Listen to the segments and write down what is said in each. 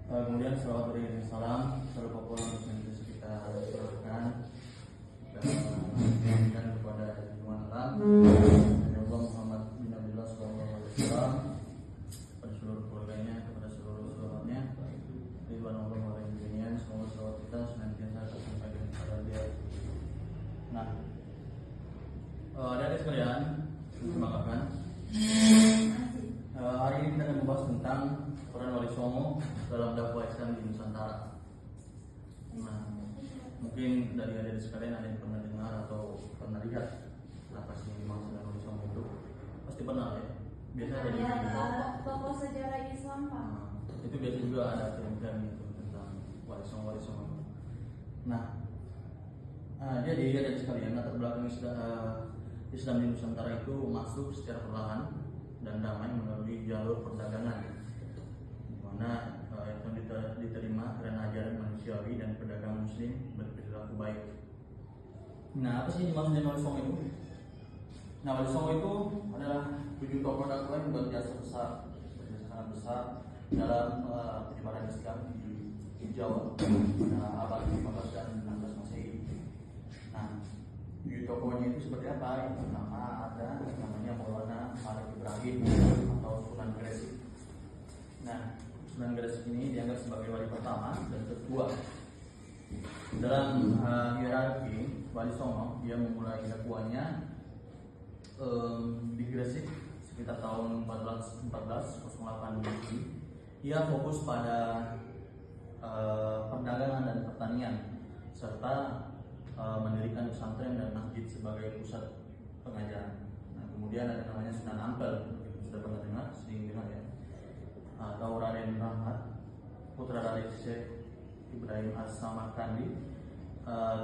Kemudian salawat beriring salam selalu populer untuk senantiasa kita lakukan dan kepada junjungan alam Nabi Muhammad bin Abdullah SAW, kepada seluruh keluarganya, kepada seluruh sahabatnya, ridwan Allah wa'alaikum. Semoga salawat kita senantiasa tersampai kepada dia. Nah, adik-adik sekalian, semangatkan. Hari ini kita akan membahas tentang peran Wali Songo dalam dakwah Islam di Nusantara. Nah, mungkin dari adik sekalian ada yang pernah dengar atau pernah lihat apa sih yang dimaksud dengan Wali Songo itu? Pasti pernah ya. Biasanya ada di tokoh sejarah Islam, Pak. Itu biasa juga ada film-film itu tentang Wali Songo. Nah, jadi adik sekalian, latar belakang Islam di Nusantara itu masuk secara perlahan dan damai melalui jalur perdagangan, di mana itu diterima karena ajaran manusiawi dan pedagang muslim berperilaku baik. Nah, apa sih dimaksud dengan Wali Songo itu? Nah, Wali Songo itu adalah 7 tokoh dakwah yang berjasa sangat besar dalam penyebaran Islam di Jawa pada abad 15 dan 16 Masehi. Nah, 7 tokohnya itu seperti apa? Yang pertama ada namanya Maulana Arif Ibrahim atau Sunan Gresik. Nah, Sunan Gresik ini dianggap sebagai wali pertama dan tertua. Dalam hierarki Wali Songo, dia memulai dakwahnya di Gresik sekitar tahun 1408 Masehi. Ia fokus pada perdagangan dan pertanian serta mendirikan pesantren dan masjid sebagai pusat pengajaran. Nah, kemudian ada namanya Sunan Ampel, sudah pernah dengar, sering dengar ya, atau Raden Rahmat, putra dari Syekh Ibrahim As-Samarkandi.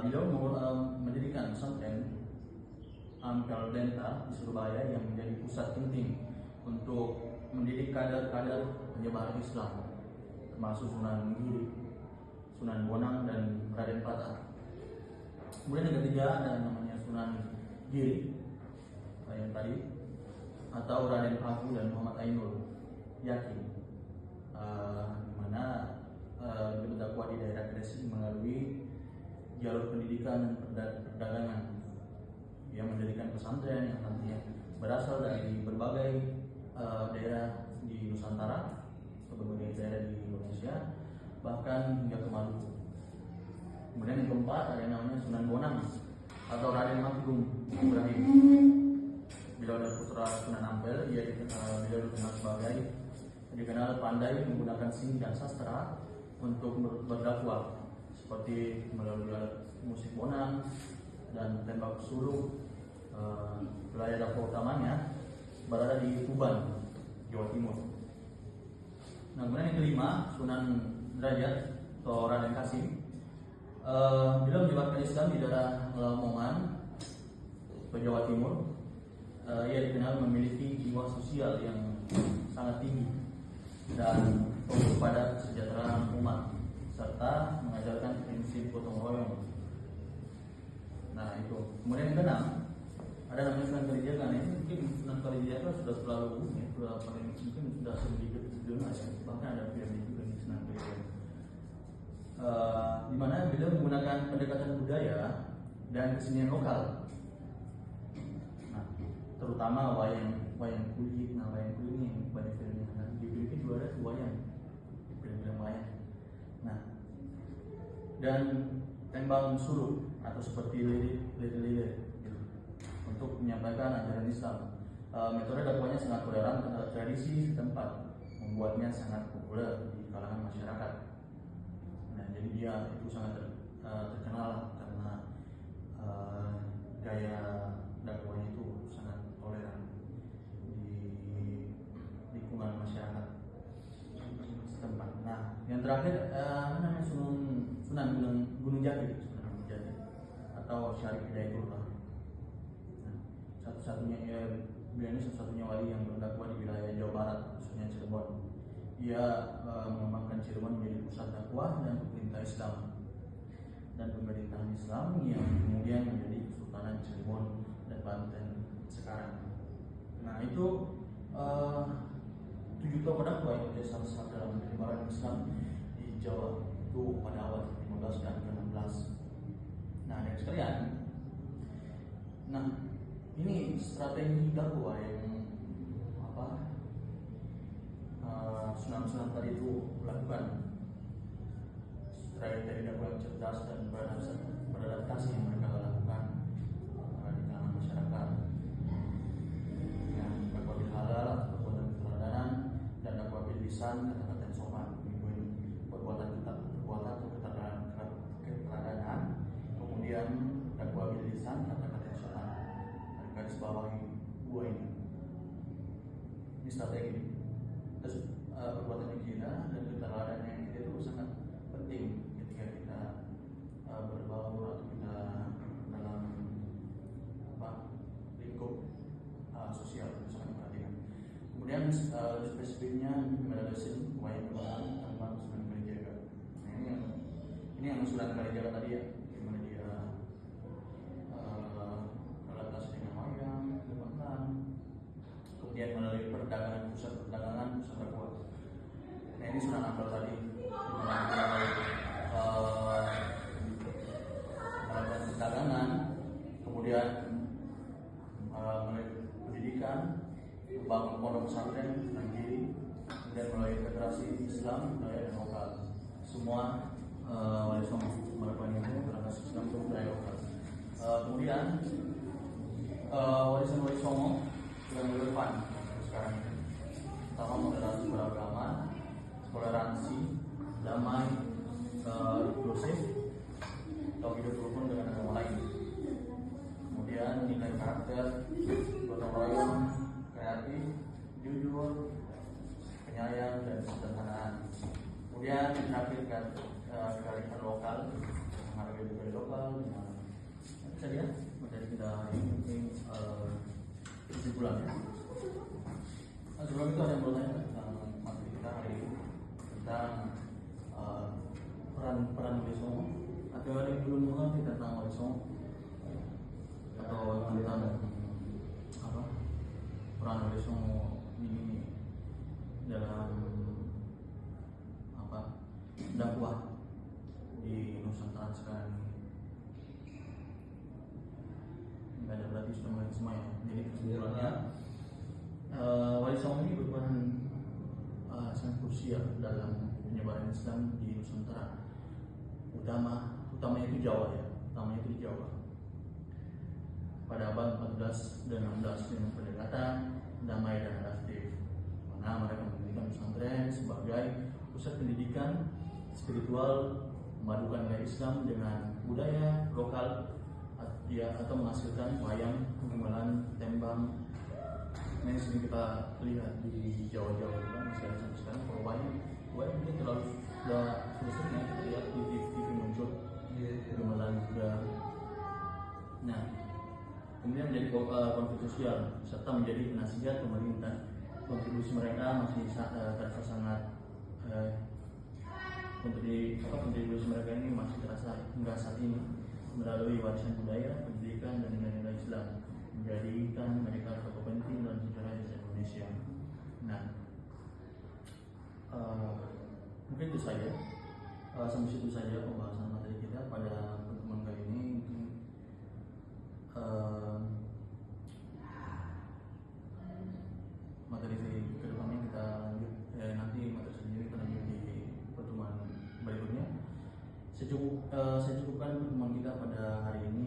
Beliau mendirikan pesantren Ampel Denta di Surabaya yang menjadi pusat penting untuk mendidik kader-kader penyebar Islam, termasuk Sunan Giri, Sunan Bonang, dan Raden Patah. Kemudian yang ketiga ada namanya Sunan Giri yang tadi, atau Raden Paku dan Muhammad Ainul Yakin, di mana berdakwah di daerah Gresik melalui jalur pendidikan dan perdagangan. Dia mendirikan pesantren yang nantinya berasal dari berbagai daerah di Nusantara, berbagai daerah di Indonesia, bahkan hingga ke Maluku. Kemudian yang keempat ada yang namanya Sunan Bonang atau Raden Magdum Ibrahim. Beliau adalah putra Sunan Ampel. Beliau dikenal pandai menggunakan seni dan sastra untuk berdakwah, seperti melalui musik bonang dan tembak sulung. Wilayah dakwah utamanya berada di Tuban, Jawa Timur. Nah, kemudian yang kelima Sunan Derajat atau Raden Kasim. Beliau menyebarkan Islam di daerah Lamongan, Jawa Timur. Ia dikenal memiliki jiwa sosial yang sangat tinggi dan fokus pada kesejahteraan umat serta mengajarkan prinsip gotong royong. Nah, itu. Kemudian yang keenam ada namanya Sunan Kalijaga. Ini mungkin Sunan Kalijaga sudah terlalu ya, mungkin sudah sedikit dengar ya. Bahkan ada filmnya juga di Sunan Kalijaga. Di mana beliau menggunakan pendekatan budaya dan kesenian lokal. Nah, terutama wayang kulit. Nah, wayang kulit ini banyak filmnya. Nah, di Filipina juga ada wayang, film-film wayang. Nah, dan tembang suluk atau seperti lirik gitu, untuk menyampaikan ajaran Islam. Metode dakwahnya sangat toleran terhadap tradisi setempat, membuatnya sangat populer di kalangan masyarakat. Nah, jadi dia itu sangat terkenal karena gaya dakwahnya itu sangat toleran di lingkungan masyarakat setempat. Nah, yang terakhir namanya Sunan Gunung Jati atau Syarif Hidayatullah. Nah, beliau ini satu-satunya wali yang berdakwah di wilayah Jawa Barat, khususnya Cirebon. Ia mengembangkan Cirebon menjadi pusat dakwah dan pemerintah Islam dan pemerintahan Islam yang kemudian menjadi Kesultanan Cirebon dan Banten sekarang. Nah, itu 7 tokoh dakwah yang menjadi salah satu dalam penyebaran Islam di Jawa itu pada abad ke-15 dan ke-16. Nah, adik sekalian, nah ini strategi dakwah yang Sunan tadi itu lakukan, strategi dakwah yang cerdas dan beradaptasi yang mereka lakukan di kalangan masyarakat. Yang dakwah bil halal, perbuatan keteladanan, dan dakwah bil lisan, kata-kata yang sopan. Perbuatan keteladanan, kemudian dakwah bil lisan, kata-kata yang sopan. Garis bawahi dua ini. Ini strategi. Terus perbuatan yang kita dan keteladanan yang kita itu sangat penting ketika kita berbaur atau kita dalam lingkup sosial, sangat perhatikan. Kemudian spesifiknya medicine wayang kebangsaan tanpa Sunan Kalijaga. Nah, ini yang Sunan Kalijaga tadi ya, gimana dia relatasi dengan wayang kebangsaan, kemudian melalui perdagangan, pusat perdagangan, pusat dakwah. Nah, ini Sunan Ampel tadi melakukan perdagangan, kemudian melalui pendidikan, membangun pondok pesantren mandiri, kemudian melalui federasi Islam budaya dan lokal. Semua Wali Songo melakukan itu federasi Islam budaya lokal. Kemudian warisan Wali Songo yang relevan sekarang ini, pertama moderasi beragama, toleransi, damai, inklusif, atau hidup rukun dengan agama lain. Kemudian nilai karakter, gotong royong, kreatif, jujur, penyayang, dan kesederhanaan. Kemudian terakhir kearifan lokal, menghargai budaya lokal. Bisa lihat materi kita hari ini kesimpulan ya. Nah, sebelum itu ada yang bertanya tentang materi kita hari ini tentang peran Wali Songo, atau ada yang belum mengerti tentang Wali Songo atau tentang peran Wali Songo ini dalam dakwah di Nusantara sekarang ini. Nggak ada, berarti sudah mulai semua ya. Jadi kesimpulannya Wali Songo ini berperan sangat krusial dalam penyebaran Islam di Nusantara, utamanya itu Jawa ya, utamanya itu di Jawa. Pada abad 14 dan 16 dengan pendekatan damai dan adaptif, mana mereka mendirikan pesantren sebagai pusat pendidikan spiritual, memadukan nilai Islam dengan budaya lokal atau menghasilkan wayang, gamelan, tembang. Ini sering kita lihat di Jawa-Jawa juga masih ada sampai sekarang. Kalau wayang itu terlalu sudah selesai ya, kita lihat di TV muncul gamelan juga. Nah, kemudian menjadi konflik sosial serta menjadi nasihat pemerintah. Kontribusi mereka masih terasa sangat kontribusi mereka ini masih terasa hingga saat ini melalui warisan budaya, pendidikan, dan nilai-nilai Islam, menjadikan mereka tokoh penting dalam sejarah Indonesia. Nah, mungkin itu saja, sampai situ saja pembahasan materi kita pada pertemuan kali ini. Mungkin materi kedepannya kita lanjut, nanti materi sendiri kita lanjut di pertemuan berikutnya. Saya cukupkan pertemuan kita pada hari ini.